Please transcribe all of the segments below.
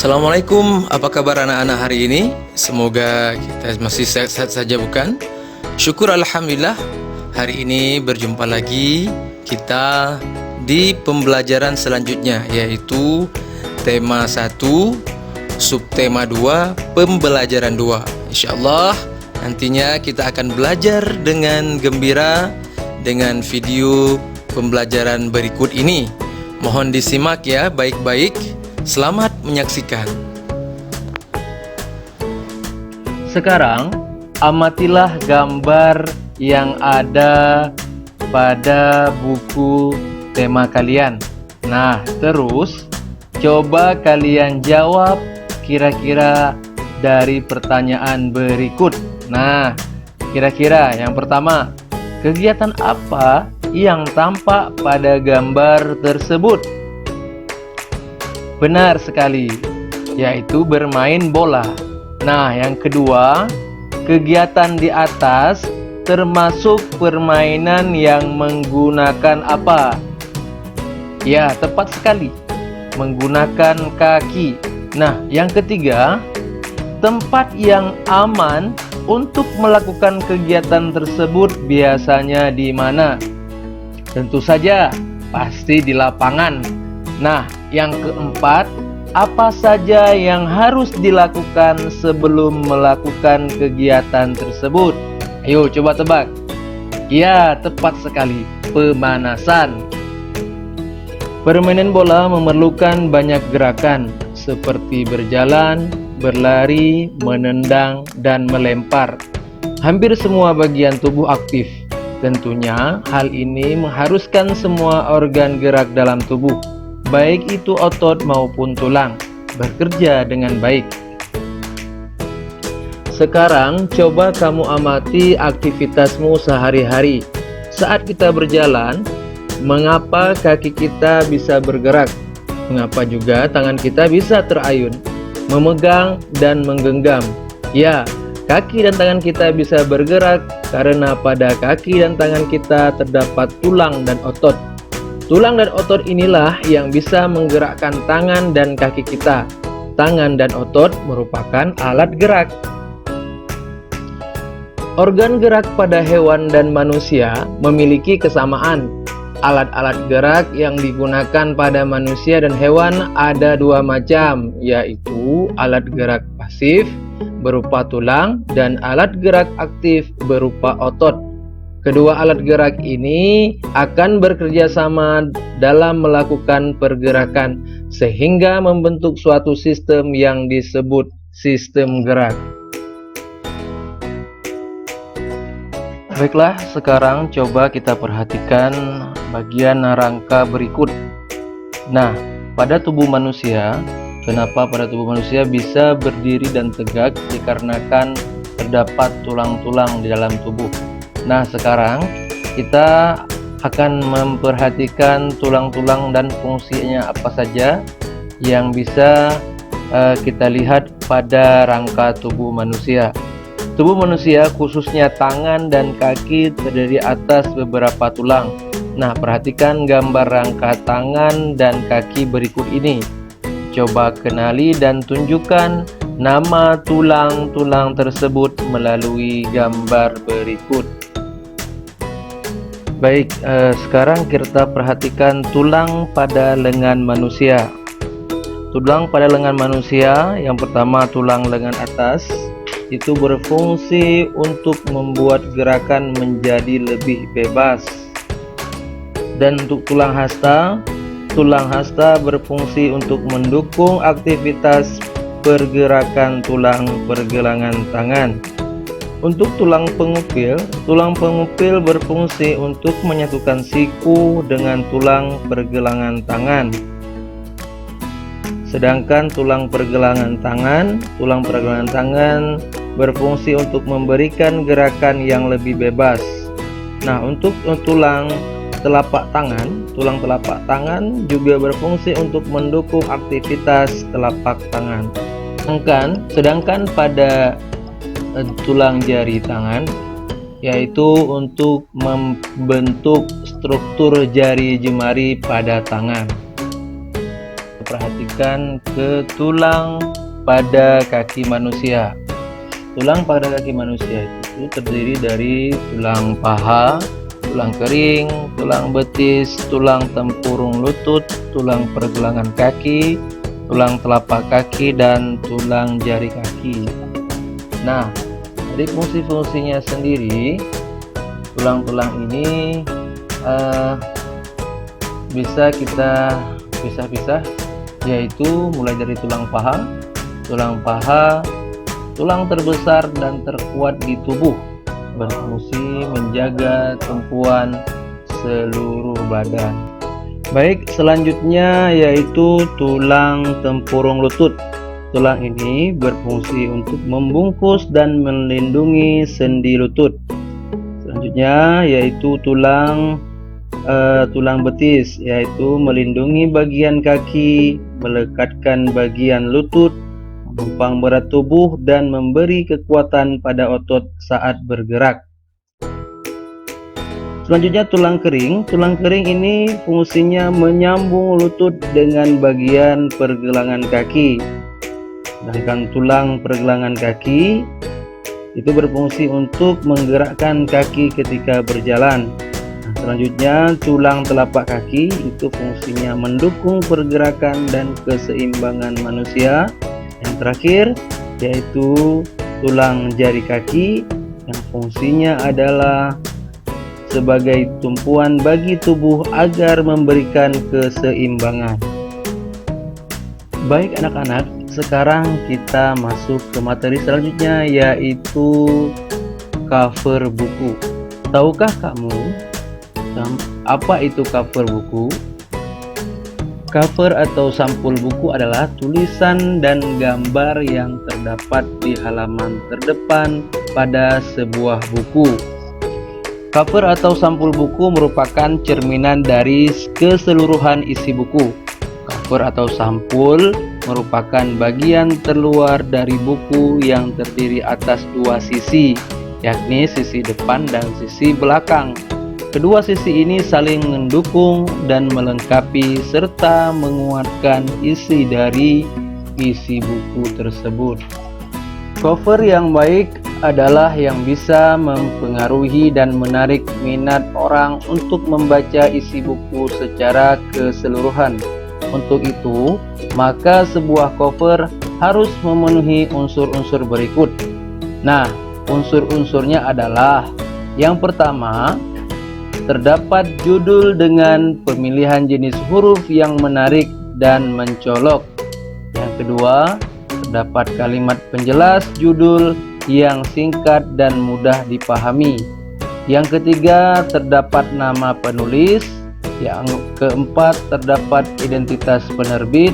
Assalamualaikum, apa kabar anak-anak hari ini? Semoga kita masih sehat-sehat saja, bukan? Syukur Alhamdulillah, hari ini berjumpa lagi kita di pembelajaran selanjutnya, yaitu tema 1, subtema 2, pembelajaran 2. InsyaAllah nantinya kita akan belajar dengan gembira dengan video pembelajaran berikut ini. Mohon disimak ya baik-baik. Selamat menyaksikan. Sekarang amatilah gambar yang ada pada buku tema kalian. Nah, terus coba kalian jawab kira-kira dari pertanyaan berikut. Nah, kira-kira yang pertama, kegiatan apa yang tampak pada gambar tersebut? Benar sekali, yaitu bermain bola. Nah, yang kedua, kegiatan di atas termasuk permainan yang menggunakan apa? Ya, tepat sekali, menggunakan kaki. Nah, yang ketiga, tempat yang aman untuk melakukan kegiatan tersebut biasanya di mana? Tentu saja, pasti di lapangan. Nah, yang keempat, apa saja yang harus dilakukan sebelum melakukan kegiatan tersebut? Ayo coba tebak. Ya, tepat sekali, pemanasan. Permainan bola memerlukan banyak gerakan seperti berjalan, berlari, menendang, dan melempar. Hampir semua bagian tubuh aktif. Tentunya hal ini mengharuskan semua organ gerak dalam tubuh, baik itu otot maupun tulang, bekerja dengan baik. Sekarang coba kamu amati aktivitasmu sehari-hari. Saat kita berjalan, mengapa kaki kita bisa bergerak? Mengapa juga tangan kita bisa terayun, memegang dan menggenggam? Ya, kaki dan tangan kita bisa bergerak karena pada kaki dan tangan kita terdapat tulang dan otot. Tulang dan otot inilah yang bisa menggerakkan tangan dan kaki kita. Tangan dan otot merupakan alat gerak. Organ gerak pada hewan dan manusia memiliki kesamaan. Alat-alat gerak yang digunakan pada manusia dan hewan ada dua macam, yaitu alat gerak pasif berupa tulang dan alat gerak aktif berupa otot. Kedua alat gerak ini akan bekerja sama dalam melakukan pergerakan sehingga membentuk suatu sistem yang disebut sistem gerak. Baiklah, sekarang coba kita perhatikan bagian rangka berikut. Nah, pada tubuh manusia, kenapa pada tubuh manusia bisa berdiri dan tegak? Dikarenakan terdapat tulang-tulang di dalam tubuh. Nah, sekarang kita akan memperhatikan tulang-tulang dan fungsinya apa saja yang bisa kita lihat pada rangka tubuh manusia. Tubuh manusia khususnya tangan dan kaki terdiri atas beberapa tulang. Nah, perhatikan gambar rangka tangan dan kaki berikut ini. Coba kenali dan tunjukkan nama tulang-tulang tersebut melalui gambar berikut. Baik, sekarang kita perhatikan tulang pada lengan manusia. Tulang pada lengan manusia, yang pertama tulang lengan atas, itu berfungsi untuk membuat gerakan menjadi lebih bebas. Dan untuk tulang hasta berfungsi untuk mendukung aktivitas pergerakan tulang pergelangan tangan. Untuk tulang pengupil berfungsi untuk menyatukan siku dengan tulang pergelangan tangan. Sedangkan tulang pergelangan tangan berfungsi untuk memberikan gerakan yang lebih bebas. Nah, untuk tulang telapak tangan juga berfungsi untuk mendukung aktivitas telapak tangan. Sedangkan pada tulang jari tangan, yaitu untuk membentuk struktur jari jemari pada tangan. kita perhatikan ke tulang pada kaki manusia. Tulang pada kaki manusia itu terdiri dari tulang paha, tulang kering, tulang betis, tulang tempurung lutut, tulang pergelangan kaki, tulang telapak kaki, dan tulang jari kaki. Nah, dari fungsi-fungsinya sendiri, tulang-tulang ini bisa kita pisah-pisah, yaitu mulai dari tulang paha, tulang terbesar dan terkuat di tubuh, berfungsi menjaga tumpuan seluruh badan. Baik, selanjutnya yaitu tulang tempurung lutut. Tulang ini berfungsi untuk membungkus dan melindungi sendi lutut. Selanjutnya yaitu tulang betis, yaitu melindungi bagian kaki, melekatkan bagian lutut, menumpang berat tubuh, dan memberi kekuatan pada otot saat bergerak. Selanjutnya tulang kering. Tulang kering ini fungsinya menyambung lutut dengan bagian pergelangan kaki. Sedangkan tulang pergelangan kaki itu berfungsi untuk menggerakkan kaki ketika berjalan. Selanjutnya tulang telapak kaki itu fungsinya mendukung pergerakan dan keseimbangan manusia. Yang terakhir yaitu tulang jari kaki yang fungsinya adalah sebagai tumpuan bagi tubuh agar memberikan keseimbangan. Baik anak-anak, sekarang kita masuk ke materi selanjutnya, yaitu cover buku. Tahukah kamu apa itu cover buku? Cover atau sampul buku adalah tulisan dan gambar yang terdapat di halaman terdepan pada sebuah buku. Cover atau sampul buku merupakan cerminan dari keseluruhan isi buku. Cover atau sampul merupakan bagian terluar dari buku yang terdiri atas dua sisi, yakni sisi depan dan sisi belakang. Kedua sisi ini saling mendukung dan melengkapi serta menguatkan isi dari isi buku tersebut. Cover yang baik adalah yang bisa mempengaruhi dan menarik minat orang untuk membaca isi buku secara keseluruhan. Untuk itu, maka sebuah cover harus memenuhi unsur-unsur berikut. Nah, unsur-unsurnya adalah: yang pertama, terdapat judul dengan pemilihan jenis huruf yang menarik dan mencolok. Yang kedua, terdapat kalimat penjelas judul yang singkat dan mudah dipahami. Yang ketiga, terdapat nama penulis. Yang keempat, terdapat identitas penerbit.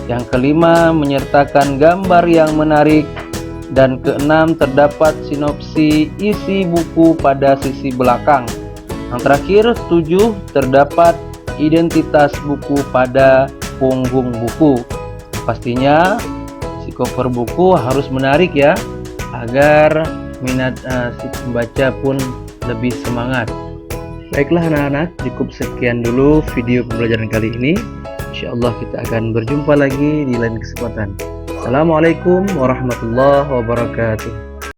Yang kelima, menyertakan gambar yang menarik. Dan keenam, terdapat sinopsi isi buku pada sisi belakang. Yang terakhir, 7, terdapat identitas buku pada punggung buku. Pastinya si cover buku harus menarik ya, agar minat si pembaca pun lebih semangat. Baiklah anak-anak, cukup sekian dulu video pembelajaran kali ini. Insyaallah kita akan berjumpa lagi di lain kesempatan. Assalamualaikum warahmatullahi wabarakatuh.